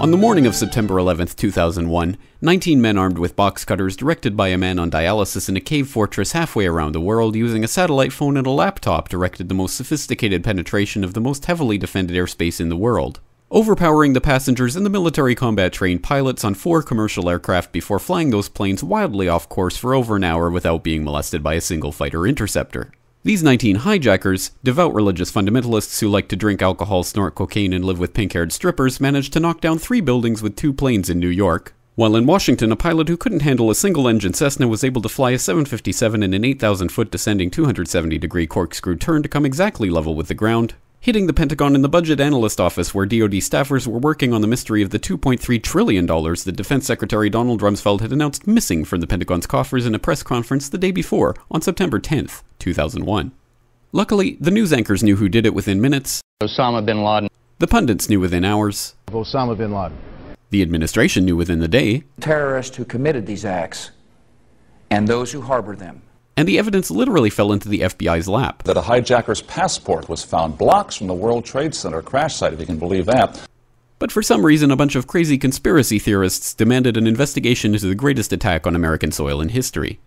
On the morning of September 11, 2001, 19 men armed with box cutters directed by a man on dialysis in a cave fortress halfway around the world using a satellite phone and a laptop directed the most sophisticated penetration of the most heavily defended airspace in the world, overpowering the passengers and the military combat-trained pilots on 4 commercial aircraft before flying those planes wildly off course for over an hour without being molested by a single fighter interceptor. These 19 hijackers, devout religious fundamentalists who like to drink alcohol, snort cocaine, and live with pink-haired strippers, managed to knock down 3 buildings with 2 planes in New York. While in Washington, a pilot who couldn't handle a single-engine Cessna was able to fly a 757 in an 8,000-foot descending 270-degree corkscrew turn to come exactly level with the ground, hitting the Pentagon and the Budget Analyst Office where DoD staffers were working on the mystery of the $2.3 trillion that Defense Secretary Donald Rumsfeld had announced missing from the Pentagon's coffers in a press conference the day before, on September 10th, 2001. Luckily, the news anchors knew who did it within minutes. Osama bin Laden. The pundits knew within hours. Osama bin Laden. The administration knew within the day. Terrorists who committed these acts and those who harbor them. And the evidence literally fell into the FBI's lap. That a hijacker's passport was found blocks from the World Trade Center crash site, if you can believe that. But for some reason, a bunch of crazy conspiracy theorists demanded an investigation into the greatest attack on American soil in history.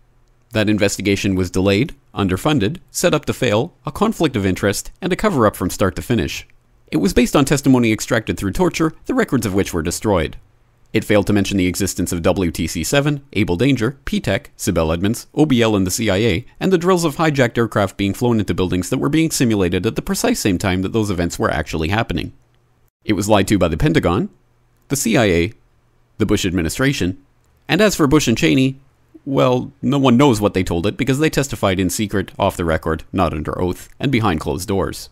That investigation was delayed, underfunded, set up to fail, a conflict of interest, and a cover-up from start to finish. It was based on testimony extracted through torture, the records of which were destroyed. It failed to mention the existence of WTC-7, Able Danger, P-TECH, Sibel Edmonds, OBL and the CIA, and the drills of hijacked aircraft being flown into buildings that were being simulated at the precise same time that those events were actually happening. It was lied to by the Pentagon, the CIA, the Bush administration, and as for Bush and Cheney, well, no one knows what they told it because they testified in secret, off the record, not under oath, and behind closed doors.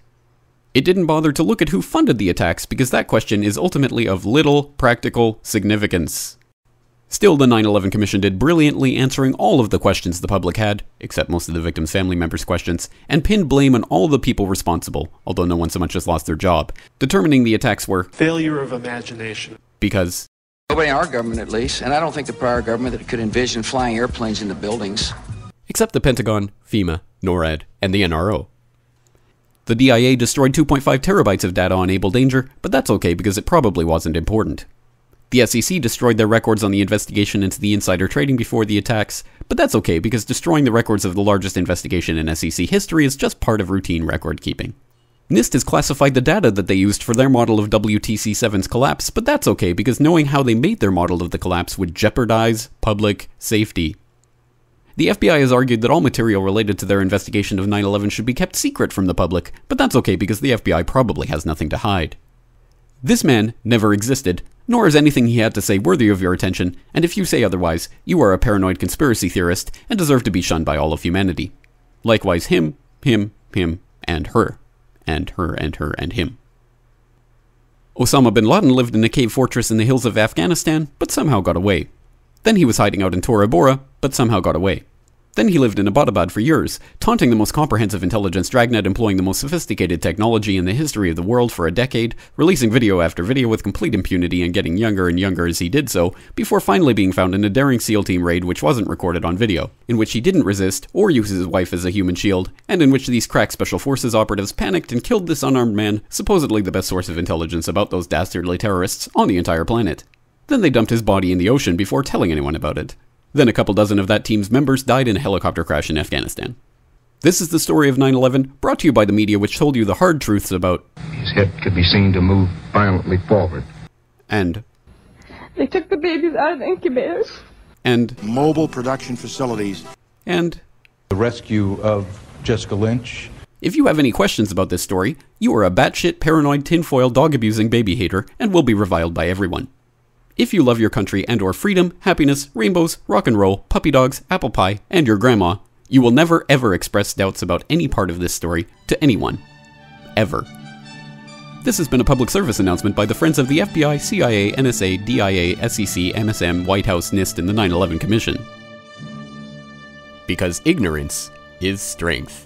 It didn't bother to look at who funded the attacks because that question is ultimately of little practical significance. Still, the 9/11 Commission did brilliantly answering all of the questions the public had, except most of the victims' family members' questions, and pinned blame on all the people responsible, although no one so much as lost their job, determining the attacks were failure of imagination. Because nobody in our government, at least, and I don't think the prior government that could envision flying airplanes into buildings. Except the Pentagon, FEMA, NORAD, and the NRO. The DIA destroyed 2.5 terabytes of data on Able Danger, but that's okay because it probably wasn't important. The SEC destroyed their records on the investigation into the insider trading before the attacks, but that's okay because destroying the records of the largest investigation in SEC history is just part of routine record keeping. NIST has classified the data that they used for their model of WTC-7's collapse, but that's okay because knowing how they made their model of the collapse would jeopardize public safety. The FBI has argued that all material related to their investigation of 9/11 should be kept secret from the public, but that's okay because the FBI probably has nothing to hide. This man never existed, nor is anything he had to say worthy of your attention, and if you say otherwise, you are a paranoid conspiracy theorist and deserve to be shunned by all of humanity. Likewise him, and her. And her, and her, and him. Osama bin Laden lived in a cave fortress in the hills of Afghanistan, but somehow got away. Then he was hiding out in Tora Bora, but somehow got away. Then he lived in Abbottabad for years, taunting the most comprehensive intelligence dragnet employing the most sophisticated technology in the history of the world for a decade, releasing video after video with complete impunity and getting younger and younger as he did so, before finally being found in a daring SEAL team raid which wasn't recorded on video, in which he didn't resist or use his wife as a human shield, and in which these crack special forces operatives panicked and killed this unarmed man, supposedly the best source of intelligence about those dastardly terrorists on the entire planet. Then they dumped his body in the ocean before telling anyone about it. Then a couple dozen of that team's members died in a helicopter crash in Afghanistan. This is the story of 9/11, brought to you by the media which told you the hard truths about his head could be seen to move violently forward. And they took the babies out of the incubators. And mobile production facilities. And the rescue of Jessica Lynch. If you have any questions about this story, you are a batshit paranoid tinfoil dog-abusing baby hater and will be reviled by everyone. If you love your country and or freedom, happiness, rainbows, rock and roll, puppy dogs, apple pie, and your grandma, you will never ever express doubts about any part of this story to anyone. Ever. This has been a public service announcement by the Friends of the FBI, CIA, NSA, DIA, SEC, MSM, White House, NIST, and the 9/11 Commission. Because ignorance is strength.